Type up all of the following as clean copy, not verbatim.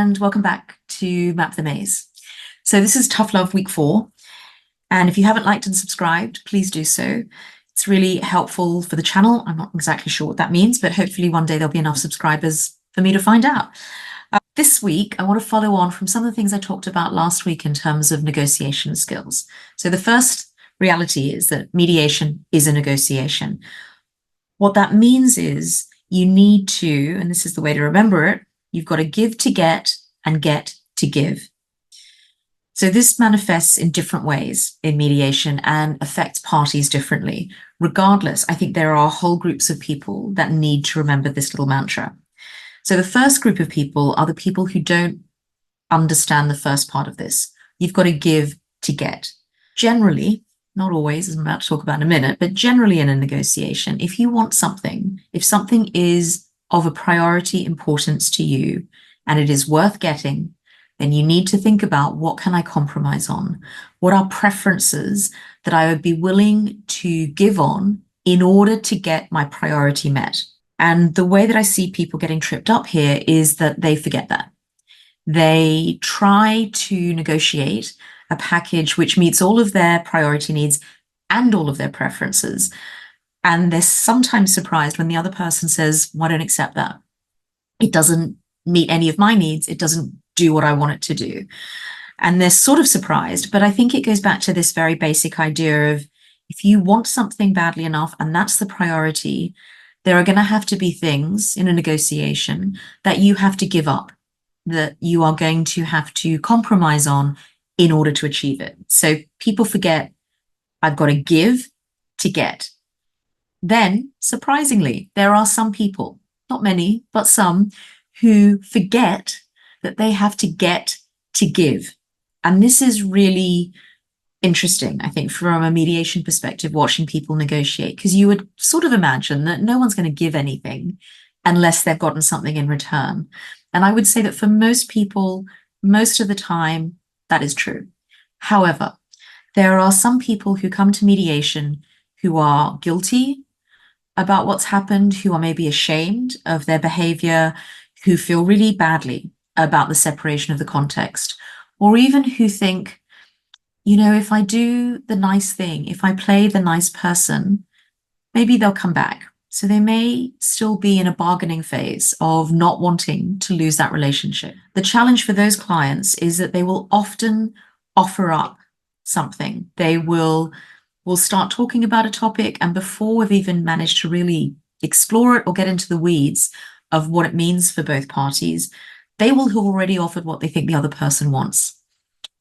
and welcome back to Map the Maze. So this is Tough Love week 4, and if you haven't liked and subscribed, please do so. It's really helpful for the channel. I'm not exactly sure what that means, but hopefully one day there'll be enough subscribers for me to find out. This week, I want to follow on from some of the things I talked about last week in terms of negotiation skills. So the first reality is that mediation is a negotiation. What that means is you need to, and this is the way to remember it, you've got to give to get and get to give. So this manifests in different ways in mediation and affects parties differently. Regardless, I think there are whole groups of people that need to remember this little mantra. So the first group of people are the people who don't understand the first part of this. You've got to give to get. Generally, not always, as I'm about to talk about in a minute, but generally in a negotiation, if you want something, if something is of a priority importance to you and it is worth getting, then you need to think about, what can I compromise on? What are preferences that I would be willing to give on in order to get my priority met? And the way that I see people getting tripped up here is that they forget that. They try to negotiate a package which meets all of their priority needs and all of their preferences. And they're sometimes surprised when the other person says, well, I don't accept that. It doesn't meet any of my needs. It doesn't do what I want it to do. And they're sort of surprised, but I think it goes back to this very basic idea of, if you want something badly enough and that's the priority, there are going to have to be things in a negotiation that you have to give up, that you are going to have to compromise on in order to achieve it. So people forget, I've got to give to get. Then, surprisingly, there are some people, not many, but some, who forget that they have to get to give. And this is really interesting, I think, from a mediation perspective, watching people negotiate, because you would sort of imagine that no one's going to give anything unless they've gotten something in return. And I would say that for most people, most of the time, that is true. However, there are some people who come to mediation who are guilty about what's happened, who are maybe ashamed of their behavior, who feel really badly about the separation of the context, or even who think, you know, if I do the nice thing, if I play the nice person, maybe they'll come back. So they may still be in a bargaining phase of not wanting to lose that relationship. The challenge for those clients is that they will often offer up something. They will start talking about a topic, and before we've even managed to really explore it or get into the weeds of what it means for both parties, they will have already offered what they think the other person wants.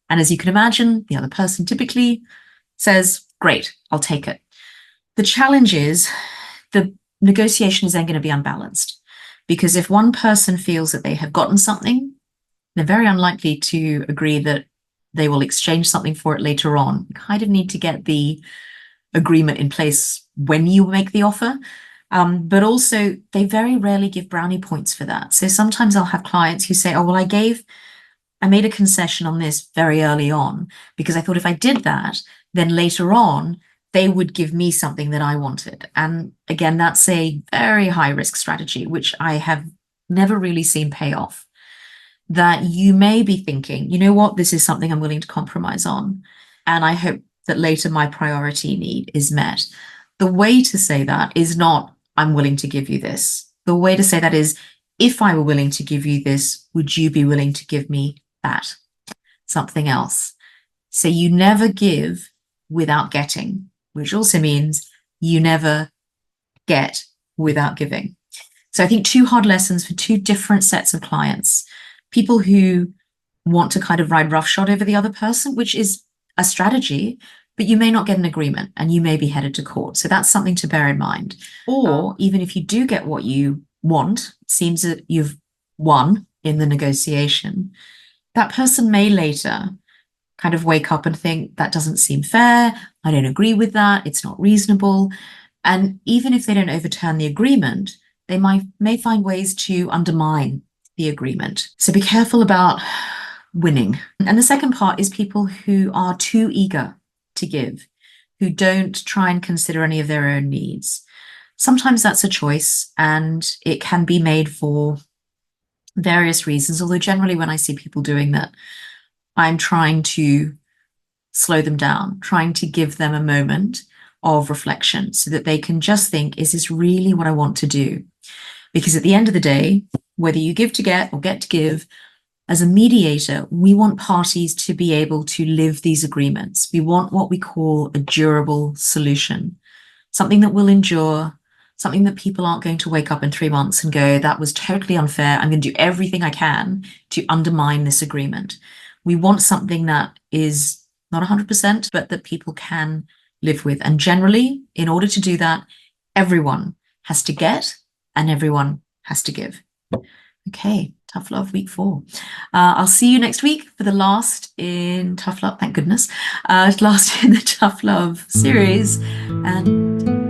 And as you can imagine, the other person typically says, great, I'll take it. The challenge is the negotiation is then going to be unbalanced, because if one person feels that they have gotten something, they're very unlikely to agree that they will exchange something for it later on. You kind of need to get the agreement in place when you make the offer. But also, they very rarely give brownie points for that. So sometimes I'll have clients who say, oh, well, I made a concession on this very early on because I thought if I did that, then later on, they would give me something that I wanted. And again, that's a very high risk strategy, which I have never really seen pay off. That you may be thinking, you know what, this is something I'm willing to compromise on. And I hope that later my priority need is met. The way to say that is not, I'm willing to give you this. The way to say that is, if I were willing to give you this, would you be willing to give me that? Something else. So you never give without getting, which also means you never get without giving. So I think 2 hard lessons for 2 different sets of clients. People who want to kind of ride roughshod over the other person, which is a strategy, but you may not get an agreement and you may be headed to court. So that's something to bear in mind. Or even if you do get what you want, it seems that you've won in the negotiation, that person may later kind of wake up and think, that doesn't seem fair, I don't agree with that, it's not reasonable. And even if they don't overturn the agreement, they may find ways to undermine the agreement. So be careful about winning. And the second part is people who are too eager to give, who don't try and consider any of their own needs. Sometimes that's a choice, and it can be made for various reasons, although generally when I see people doing that, I'm trying to slow them down, trying to give them a moment of reflection so that they can just think, is this really what I want to do? Because at the end of the day, whether you give to get or get to give, as a mediator, we want parties to be able to live these agreements. We want what we call a durable solution, something that will endure, something that people aren't going to wake up in 3 months and go, that was totally unfair. I'm going to do everything I can to undermine this agreement. We want something that is not 100%, but that people can live with. And generally, in order to do that, everyone has to get and everyone has to give. Okay, tough love week 4. I'll see you next week for the last in tough love, thank goodness, last in the tough love series. And